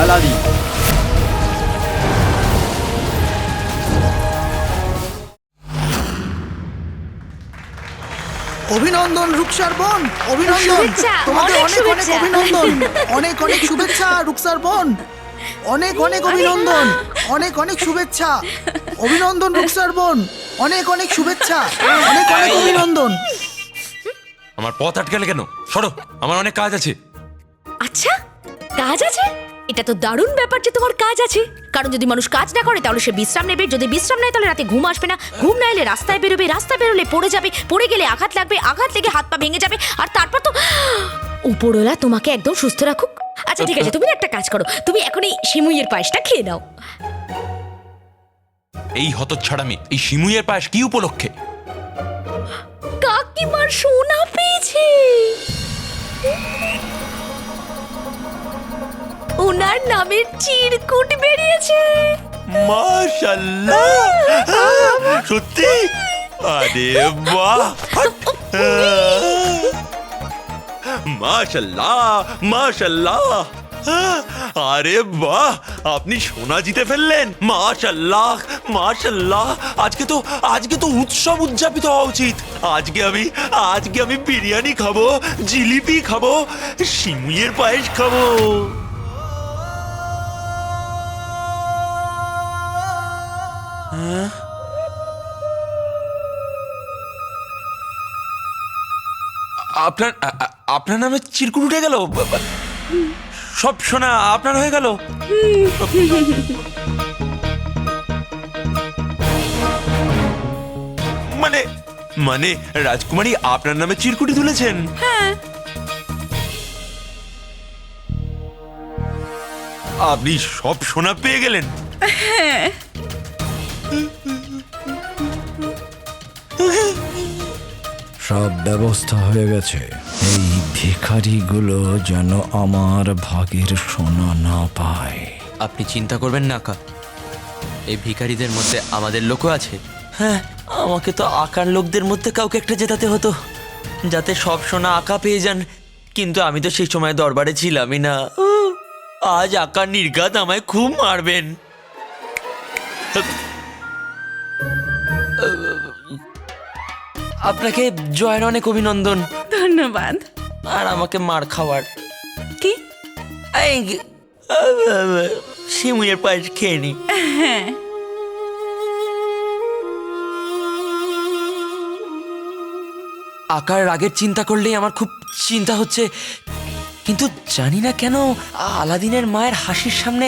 Aladdin. অভিনন্দন রুকসার বোন, অভিনন্দন। শুভেচ্ছা, তোমাকে অনেক অনেক অনেক শুভেচ্ছা। অভিনন্দন, অনেক অনেক শুভেচ্ছা রুকসার বোন, অনেক অনেক অভিনন্দন, অনেক অনেক শুভেচ্ছা। অভিনন্দন রুকসার বোন, অনেক অনেক শুভেচ্ছা, অনেক অনেক অভিনন্দন। আমার পথ আটকালে কেন? সরো, আমার অনেক কাজ আছে। আচ্ছা, কাজ আছে? এটা তো দারুণ ব্যাপার যে তোমার কাজ আছে। কারণ যদি মানুষ কাজ না করে তাহলে সে বিশ্রাম নেবে, যদি বিশ্রাম নেয় তাহলে রাতে ঘুম আসবে না, ঘুম না এলে রাস্তায় বেরোবে, রাস্তায় বেরোলে পড়ে যাবে, পড়ে গেলে আঘাত লাগবে, আঘাত লেগে হাত পা ভেঙে যাবে, আর তারপর তো উপরওয়ালা তোমাকে একদম সুস্থ রাখুক। আচ্ছা ঠিক আছে, তুমি একটা কাজ করো, তুমি এখন এই সিমুইয়ের পায়েসটা খেয়ে নাও। এই হতচ্ছাড়ামি, এই শিমুইয়ের পায়েস কি উপলক্ষে? কাকিমার সোনা পেয়েছে, ওনার নামের চিরকুট বেরিয়েছে। মাশাআল্লাহ, সত্যি? আরে বাহ, মাশাআল্লাহ মাশাআল্লাহ। আরে বাহ, আপনি সোনা জিতে ফেললেন। মাশাআল্লাহ মাশাআল্লাহ। আজকে তো উৎসব উদযাপিত হওয়া উচিত। আজকে আমি বিরিয়ানি খাবো, জিলিপি খাবো, সিমুইয়ের পায়েস খাবো। আপনার নামে চিরকুট উঠে গেল, সব সোনা আপনার হয়ে গেল। মানে রাজকুমারী আপনার নামে চিরকুটি তুলেছেন? আপনি সব সোনা পেয়ে গেলেন? সব ব্যবস্থা হয়ে গেছে। এই ভিখারিগুলো যেন আমার ভাগের সোনা না পায়। আপনি চিন্তা করবেন না আকা, এই ভিখারিদের মধ্যে আমাদের লোকও আছে। হ্যাঁ, আমাকে তো আকার লোকদের মধ্যে কাউকে একটা জেতাতে হতো, যাতে সব সোনা আকা পেয়ে যান। কিন্তু আমি তো সেই সময় দরবারে ছিলামই না। আজ আকার নির্ঘাত আমায় খুব মারবেন। আপনাকে জয়ের অনেক অভিনন্দন। ধন্যবাদ। আর আমাকে মার খাওয়ার কি? সিমুইয়ের পায়েস খেয়ে নি। আকার রাগের চিন্তা করলেই আমার খুব চিন্তা হচ্ছে, কিন্তু জানি না কেন আলাদিনের মায়ের হাসির সামনে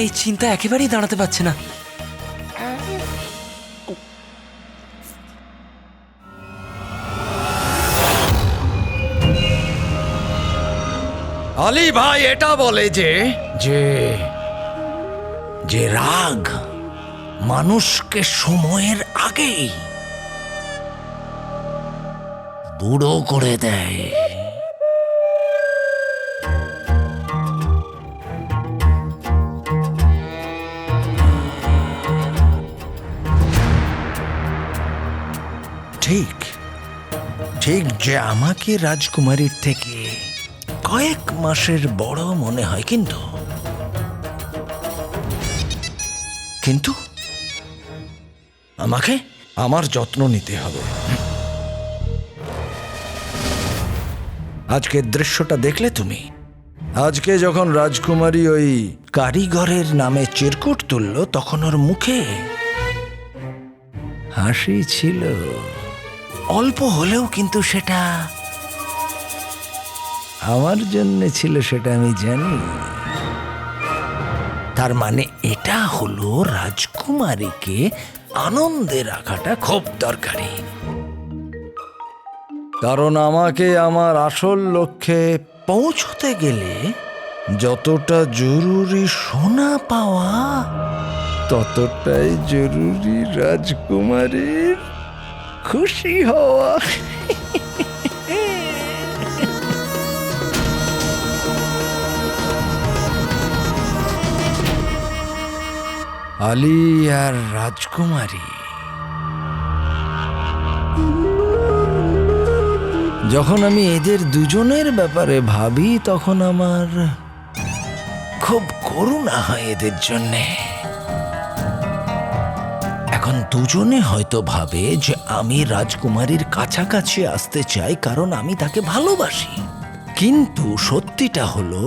এই চিন্তা একেবারেই দাঁড়াতে পারছে না। আলী ভাই এটা বলে যে যে যে রাগ মানুষকে সময়ের আগেই বুড়ো করে দেয়। ঠিক ঠিক যে আমাকে রাজকুমারীর থেকে কয়েক মাসের বড় মনে হয়, কিন্তু কিন্তু আমাকে আমার যত্ন নিতে হবে। আজকের দৃশ্যটা দেখলে তুমি? আজকে যখন রাজকুমারী ওই কারিগরের নামে চিরকুট তুলল, তখন ওর মুখে হাসি ছিল, অল্প হলেও, কিন্তু সেটা আমার জন্য ছিল, সেটা আমি জানি। তার মানে এটা হলো রাজকুমারীকে আনন্দে রাখাটা খুব দরকারি, কারণ আমাকে আমার আসল লক্ষ্যে পৌঁছতে গেলে যতটা জরুরি সোনা পাওয়া, ততটাই জরুরি রাজকুমারীর খুশি হওয়া। আলী আর রাজকুমারী যখন আমি এদের দুজনের ব্যাপারে ভাবি, তখন আমার খুব করুণা হয় এদের জন্যে। এখন দুজনে হয়তো ভাবে যে আমি রাজকুমারীর কাছাকাছি আসতে চাই কারণ আমি তাকে ভালোবাসি, কিন্তু সত্যিটা হলো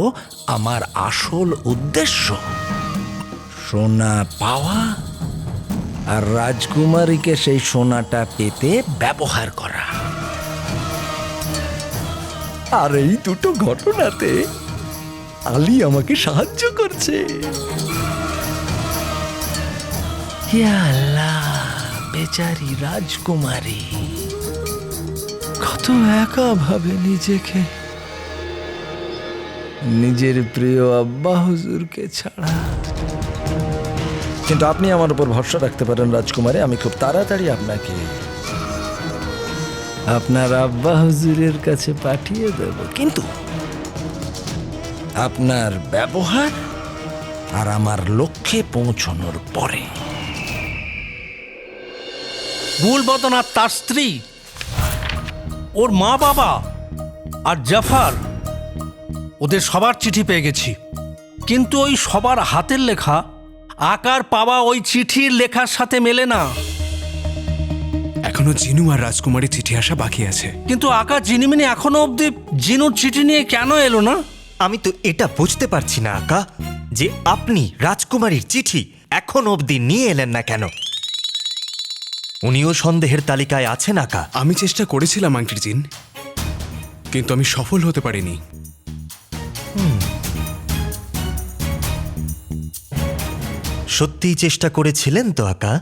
আমার আসল উদ্দেশ্য সোনা পাওয়া আর রাজকুমারীকে সেই সোনাটা পেতে ব্যবহার করা। আর এই দুটো ঘটনাতে আলী আমাকে সাহায্য করছে। ইয়া আল্লাহ, বেচারি রাজকুমারী কত একা ভাবে নিজেকে, নিজের প্রিয় আব্বা হুজুরকে ছাড়া। কিন্তু আপনি আমার উপর ভরসা রাখতে পারেন রাজকুমারী, আমি খুব তাড়াতাড়ি আপনাকে আপনার আব্বা হুজুরের কাছে পাঠিয়ে দেব। কিন্তু আপনার ব্যবহার আর আমার লক্ষ্যে পৌঁছানোর পরে। গুলবদন আর তার স্ত্রী, ওর মা বাবা আর জাফর, ওদের সবার চিঠি পেয়ে গেছি, কিন্তু ওই সবার হাতের লেখা আকার পাওয়া ওই চিঠির লেখার সাথে মেলে না। এখনো জিনু আর রাজকুমারীর চিঠি আসা বাকি আছে। কিন্তু আকা জিনিমিনি এখনো অবধি জিনুর চিঠি নিয়ে কেন এলো না? আমি তো এটা বুঝতে পারছি না আকা, যে আপনি রাজকুমারীর চিঠি এখন অবধি নিয়ে এলেন না কেন? উনিও সন্দেহের তালিকায় আছেন আকা। আমি চেষ্টা করেছিলাম আংটির জিন, কিন্তু আমি সফল হতে পারিনি। সত্যিই চেষ্টা করেছিলেন তো আকা?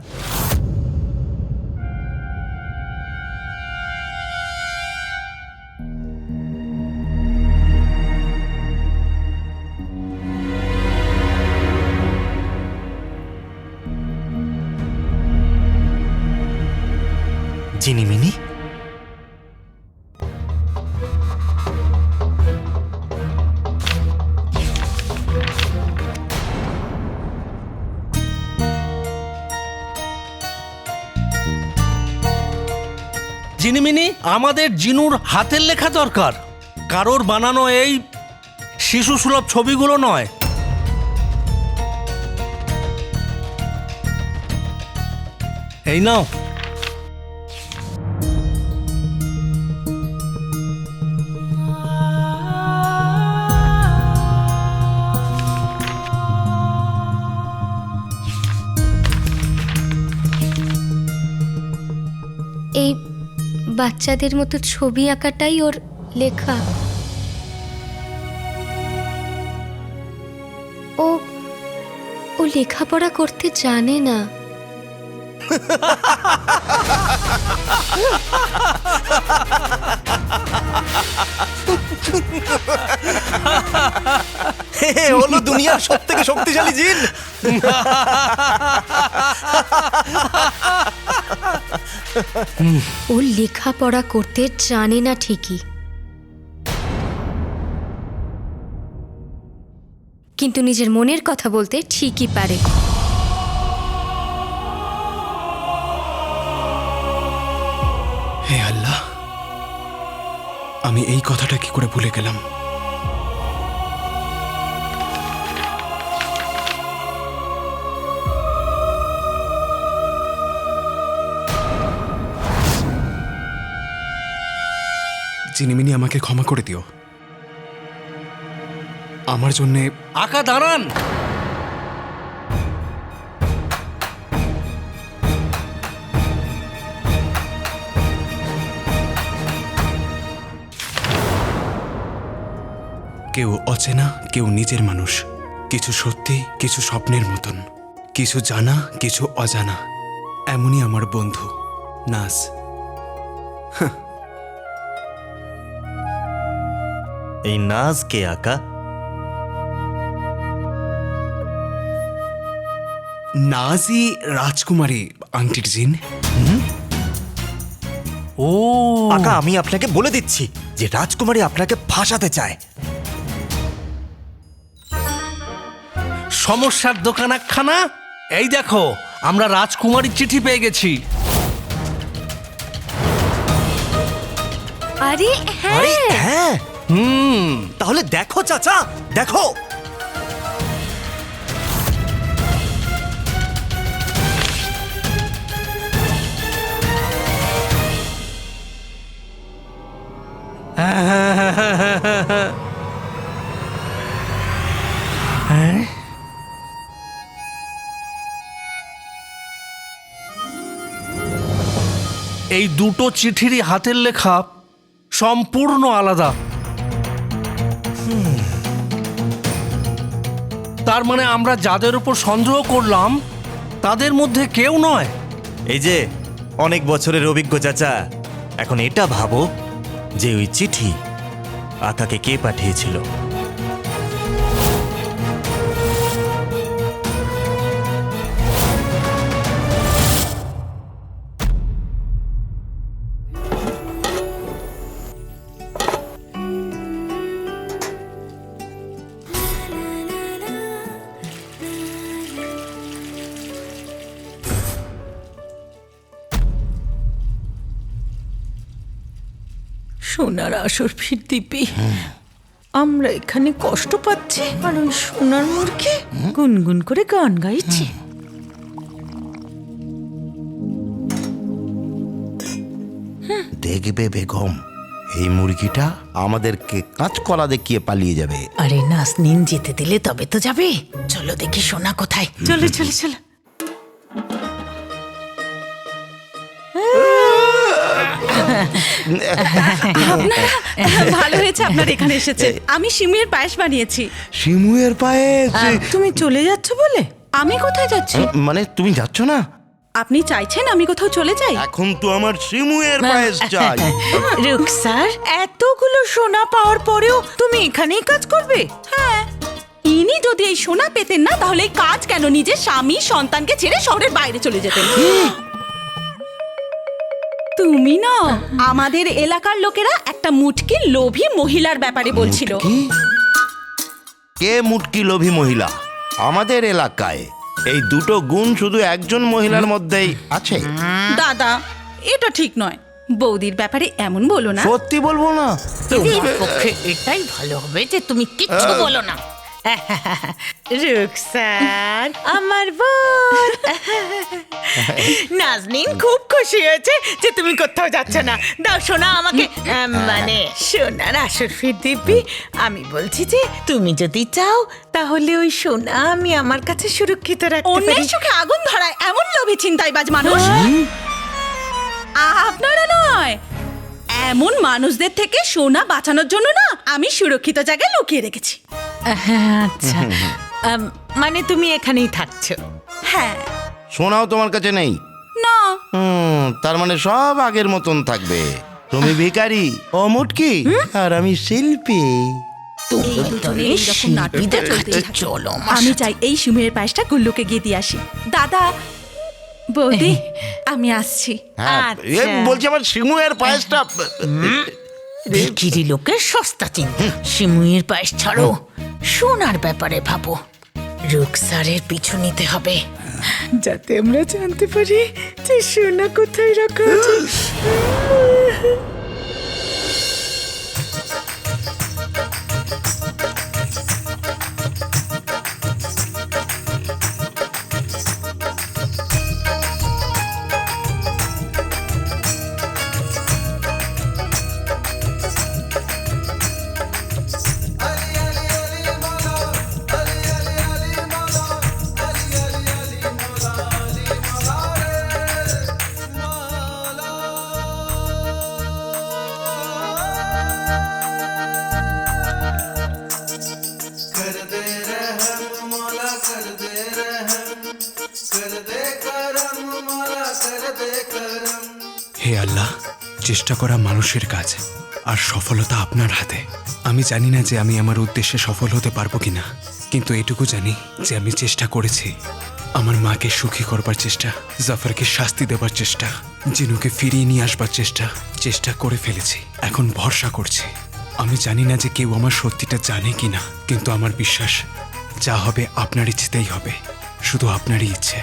জিনিমিনি, জিনিমিনি, আমাদের জিনুর হাতের লেখা দরকার, কারোর বানানো এই শিশু সুলভ ছবিগুলো নয়। এই নাও। এই বাচ্চাদের মতো ছবি আঁকাটাই ওর লেখা। ও ও লেখাপড়া করতে জানে না। হলো দুনিয়ার সব থেকে শক্তিশালী জিন। ও লেখাপড়া করতে জানে না ঠিকই, কিন্তু নিজের মনের কথা বলতে ঠিকই পারে। হে আল্লাহ, আমি এই কথাটা কি করে ভুলে গেলাম। জিনিমিনি, আমাকে ক্ষমা করে দিও। আমার জন্যে আকা দাঁড়ান। কেউ অচেনা, কেউ নিজের মানুষ, কিছু সত্যি, কিছু স্বপ্নের মতন, কিছু জানা, কিছু অজানা। এমনই আমার বন্ধু নাজ। এই নাজ কে আকা? নাজি রাজকুমারী আংটির জিন। ও আকা, আমি আপনাকে বলে দিচ্ছি যে রাজকুমারী আপনাকে ফাঁসাতে চায়। সমস্যার দোকান একখানা। এই দেখো, আমরা রাজকুমারীর চিঠি পেয়ে গেছি। আরে আরে হ্যাঁ, হ্যাঁ, তাহলে দেখো চাচা, দেখো। এই দুটো চিঠিরই হাতের লেখা সম্পূর্ণ আলাদা। তার মানে আমরা যাদের উপর সন্দেহ করলাম তাদের মধ্যে কেউ নয়। এই যে অনেক বছরের অভিজ্ঞ চাচা, এখন এটা ভাবো যে ওই চিঠি আকাকে কে পাঠিয়েছিল? সোনার আসর ফির দিবি। আমরা এখানে কষ্ট পাচ্ছি আর ওই সোনার মুরগি গুনগুন করে গান গাইছে। দেখবে বেগম, এই মুরগিটা আমাদেরকে কাঁচকলা দেখিয়ে পালিয়ে যাবে। আরে নাসনিন যেতে দিলে তবে তো যাবে। চলো দেখি সোনা কোথায়। চলো চলো চলো। ভালো হয়েছে আপনার এখানে এসেছে। আমি শিমুয়ের পায়েস বানিয়েছি। শিমুয়ের পায়েস? তুমি চলে যাচ্ছ বলে? আমি কোথায় যাচ্ছি? মানে তুমি যাচ্ছ না? আপনি চাইছেন আমি কোথাও চলে যাই? এখন তো আমার শিমুয়ের পায়েস চাই। রুকসার, এতগুলো সোনা পাওয়ার পরেও তুমি এখানেই কাজ করবে? হ্যাঁ, ইনি যদি এই সোনা পেতেন না তাহলে এই কাজ কেন নিজের স্বামী সন্তানকে ছেড়ে শহরের বাইরে চলে যেতেন। তুমি না, আমাদের এলাকার লোকেরা একটা মুটকি লোভী মহিলার ব্যাপারে বলছিল। কে মুটকি লোভী মহিলা? আমাদের এলাকায় এই দুটো গুণ শুধু একজন মহিলার মধ্যেই আছে। দাদা, এটা ঠিক নয়। বৌদির ব্যাপারে এমন বলো না। সত্যি বলবো না। তোমার পক্ষে এটাই ভালো হবে যে তুমি কিচ্ছু বলো না। রুকসার, আমার বোন। নাজনীন খুব খুশি হয়েছে যে তুমি কোথাও যাচ্ছ না। দাও সোনা আমাকে, মানে সোনার আসর ফির দিবি। আমি বলছি যে তুমি যদি চাও তাহলে ওই সোনা আমি আমার কাছে সুরক্ষিত রাখতে অন্যের পারি। সুখে আগুন ধরায় এমন লোভী ছিনতাইবাজ মানুষ আপনারা নয়। এমন মানুষদের থেকে সোনা বাঁচানোর জন্য না আমি সুরক্ষিত জায়গায় লুকিয়ে রেখেছি। আচ্ছা, মানে তুমি এখানেই থাকছো? হ্যাঁ। সোনাও তোমার কাছে নেই? না। তার মানে সব আগের মতন থাকবে। তুমি ভিখারি, ও মুটকি, আর আমি শিল্পী। আমি চাই এই শিমুয়ের পায়েসটা গুল্লুকে গিয়ে দিয়ে আসি। দাদা, বৌদি, আমি আসছি। হ্যাঁ, বলছি আমার শিমুয়ের পায়েসটা। ভিখিরি লোকের সস্তা চিন্তা। শিমুয়ের পায়েস ছাড়ো, সোনার ব্যাপারে ভাবো। রুকসারের পিছু নিতে হবে যাতে আমরা জানতে পারি যে সোনা কোথায় রাখা আছে। হে আল্লাহ, চেষ্টা করা মানুষের কাজ আর সফলতা আপনার হাতে। আমি জানি না যে আমি আমার উদ্দেশ্যে সফল হতে পারবো কিনা, কিন্তু এটুকু জানি যে আমি চেষ্টা করেছি। আমার মাকে সুখী করবার চেষ্টা, জাফরকে শাস্তি দেবার চেষ্টা, জিনুকে ফিরিয়ে নিয়ে আসবার চেষ্টা করে ফেলেছি। এখন ভরসা করছি। আমি জানি না যে কেউ আমার সত্যিটা জানে কিনা, কিন্তু আমার বিশ্বাস যা হবে আপনার ইচ্ছেতেই হবে, শুধু আপনারই ইচ্ছে।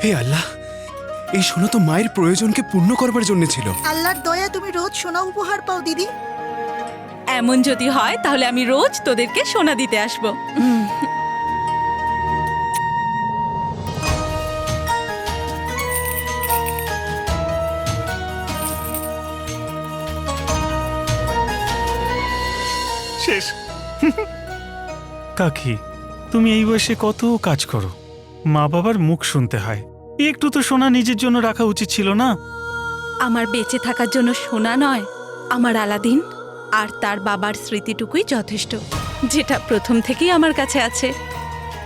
হে আল্লাহ, এই সোনা তো মায়ের প্রয়োজনকে পূর্ণ করবার জন্য ছিল। আল্লাহর দয়া, তুমি রোজ সোনা উপহার পাও দিদি। এমন যদি হয় তাহলে আমি রোজ তোদেরকে সোনা দিতে আসবো। শেষ। কাকি, তুমি এই বয়সে কত কাজ করো, মা বাবার মুখ শুনতে হয়, একটু তো সোনা নিজের জন্য রাখা উচিত ছিল না? আমার বেঁচে থাকার জন্য সোনা নয়, আমার আলাদিন আর তার বাবার স্মৃতিটুকুই যথেষ্ট, যেটা প্রথম থেকেই আমার কাছে আছে।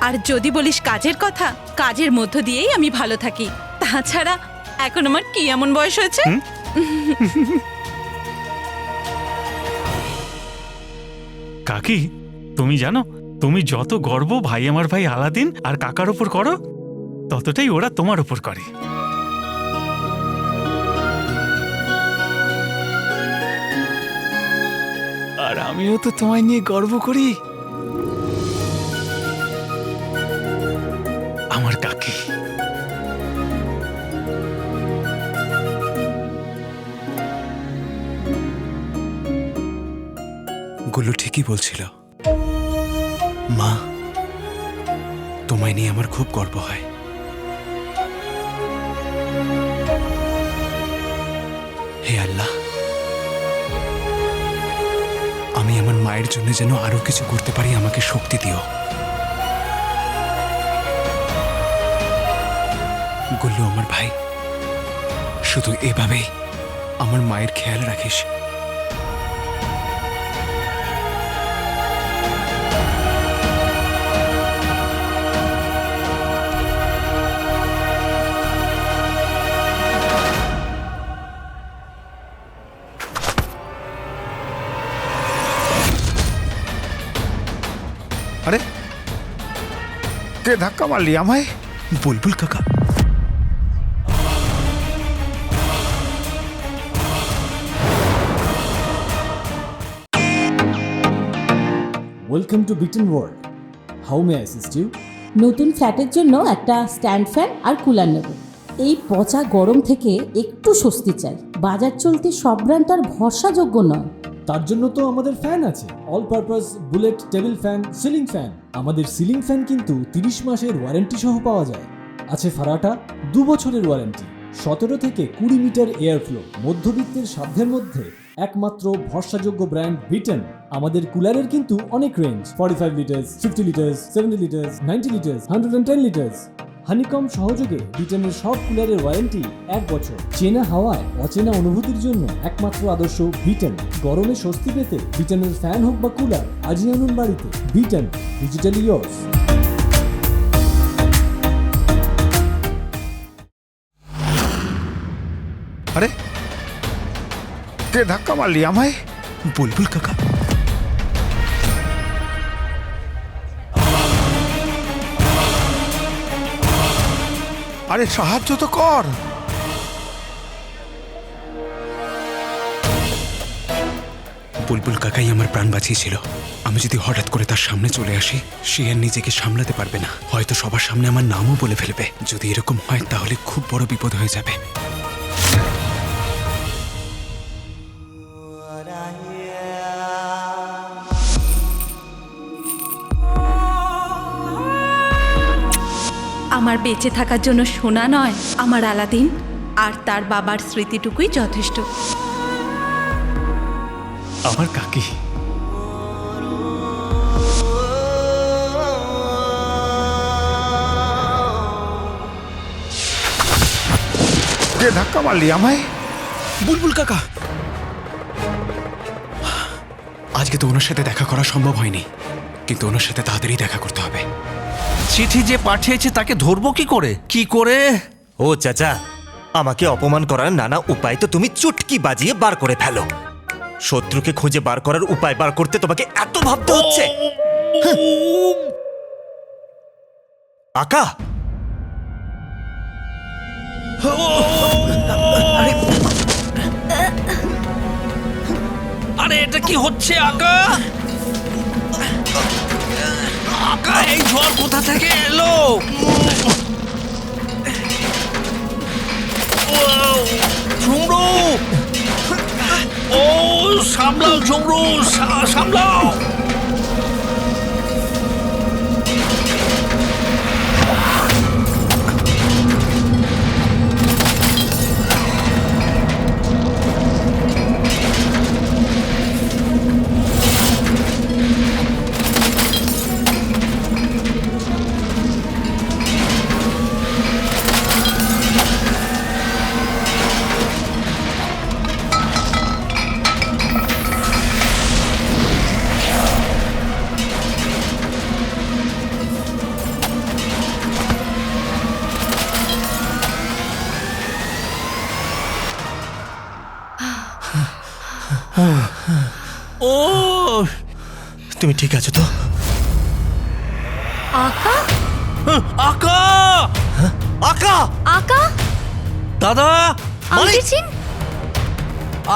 আর যদি বলিস কাজের কথা, কাজের মধ্য দিয়েই আমি ভালো থাকি। তাছাড়া এখন আমার কি এমন বয়স হয়েছে? কাকি, তুমি জানো, তুমি যত গর্ব ভাই আমার ভাই আলাদিন আর কাকার ওপর করো, ততটাই ওরা তোমার ওপর করে। আর আমিও তো তোমায় নিয়ে গর্ব করি, আমার কাকি। গুল্লু ঠিকই বলছিল, মা, তোমায় নিয়ে আমার খুব গর্ব হয়। হে আল্লাহ, আমি আমার মায়ের জন্য যেন আরো কিছু করতে পারি, আমাকে শক্তি দিও। গুল্লু আমার ভাই, শুধু এভাবেই আমার মায়ের খেয়াল রাখিস। আরে, কে ধাক্কা মারলি আমায়? বুলবুল কাকা। Welcome to bitten world. How may assist you? নতুন ফ্ল্যাটের জন্য একটা স্ট্যান্ড ফ্যান আর কুলার নেব। এই পচা গরম থেকে একটু স্বস্তি চাই। বাজার চলতে সব ব্র্যান্ড তো আর ভরসাযোগ্য নয়। তার জন্য তো আমাদের ফ্যান আছে, all purpose bullet table fan, ceiling fan. আমাদের সিলিং ফ্যান কিন্তু 30 মাসের ওয়ারেন্টি সহ পাওয়া যায়। আছে ফারাটা 2 বছরের ওয়ারেন্টি, 17 থেকে 20 মিটার এয়ার ফ্লো, মধ্যবিত্তের সাধ্যের মধ্যে একমাত্র ভরসাযোগ্য ব্র্যান্ড বিটেন। আমাদের কুলারের কিন্তু অনেক range, 45 litres, 50 litres, 70 litres, 90 litres, 110 litres. Honeycomb সহযোগে বিটেনের সব কুলারের ওয়ারেন্টি 1 বছর। চেনা হাওয়ায় অচেনা অনুভূতির জন্য একমাত্র আদর্শ বিটেন। গরমে স্বস্তি পেতে বিটেনের ফ্যান হোক বা কুলার, আজই আনুন বাড়িতে। Beaten, digitally yours. আরে, কে ধাক্কা মারলি আমায়? বুলবুল কাকা। আরে সাহায্য তো কর। বুলবুল কাকাই আমার প্রাণ বাঁচিয়েছিল। আমি যদি হঠাৎ করে তার সামনে চলে আসি, সে আর নিজেকে সামলাতে পারবে না, হয়তো সবার সামনে আমার নামও বলে ফেলবে। যদি এরকম হয় তাহলে খুব বড় বিপদ হয়ে যাবে। আমার বেঁচে থাকার জন্য সোনা নয়, আমার আলাদিন আর তার বাবার স্মৃতিটুকুই যথেষ্ট। আমার কাকি। কে ধাক্কা মারলি আমায়? বুলবুল কাকা। আজকে তো ওনার সাথে দেখা করা সম্ভব হয়নি, কিন্তু ওনার সাথে তাড়াতাড়ি দেখা করতে হবে। চিঠি যে পাঠিয়েছে তাকে ধরবো কি করে? কি করে? ও চাচা, আমাকে অপমান করার নানা উপায় তো তুমি চুটকি বাজিয়ে বার করে ফেলো। শত্রুকে খুঁজে বার করার উপায় বার করতে তোমাকে এত ভাবতে হচ্ছে? আকা, আরে এটা কি হচ্ছে আকা? আকা, এই ঝড় কোথা থেকে এলো? সামলাও ঝগড়ু, সামলাও। ও, তুমি ঠিক আছো তো? আকা আকা, আকা, আকা দাদা, আমি চিন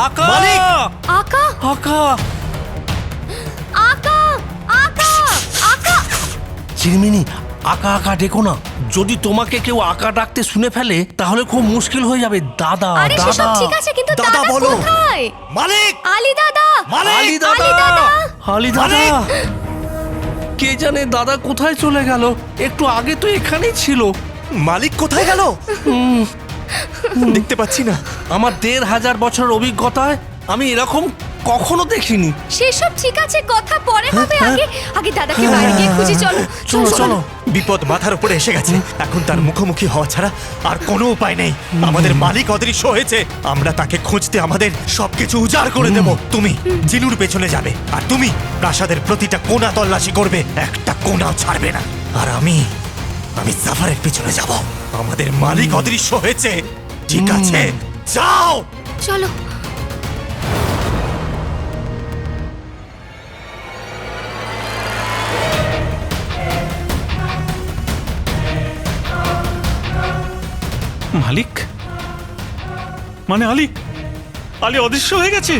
আকা, আকা আকা, আকা আকা আকা চিরমিনি, আকা আকা ডেকো না। যদি তোমাকে কেউ আকা ডাকতে শুনে ফেলে তাহলে খুব মুশকিল হয়ে যাবে। দাদা, আরে সেসব দাদা, ঠিক আছে, কিন্তু দাদা দাদা বলো। কোথায়? মালিক, আলী দাদা, আলী দাদা, আলী দাদা, কে জানে দাদা কোথায় চলে গেল? একটু আগে তো এখানেই ছিল। মালিক কোথায় গেল? দেখতে পাচ্ছি না। আমার 1500 বছরের অভিজ্ঞতায় আমি এরকম কখনো দেখিনি। সেসব ঠিক আছে, কথা পরে হবে। আগে আগে দাদাকে বাইরে গিয়ে খুঁজি, চলো চলো চলো। বিপদ মাথার উপরে এসে গেছে, এখন তার মুখোমুখি হওয়া ছাড়া আর কোনো উপায় নেই। আমাদের মালিক অদৃশ্য হয়েছে, আমরা তাকে খুঁজতে আমাদের সবকিছু উজাড় করে দেব। তুমি জিনুর পেছনে যাবে, আর তুমি প্রাসাদের প্রতিটা কোণা তল্লাশি করবে, একটা কোণাও ছাড়বে না। আর আমি জাফারের পিছনে যাব। আমাদের মালিক অদৃশ্য হয়েছে, ঠিক আছে? যাও, চলো। মালিক মানে আলী, আলী অদৃশ্য হয়ে গেছে।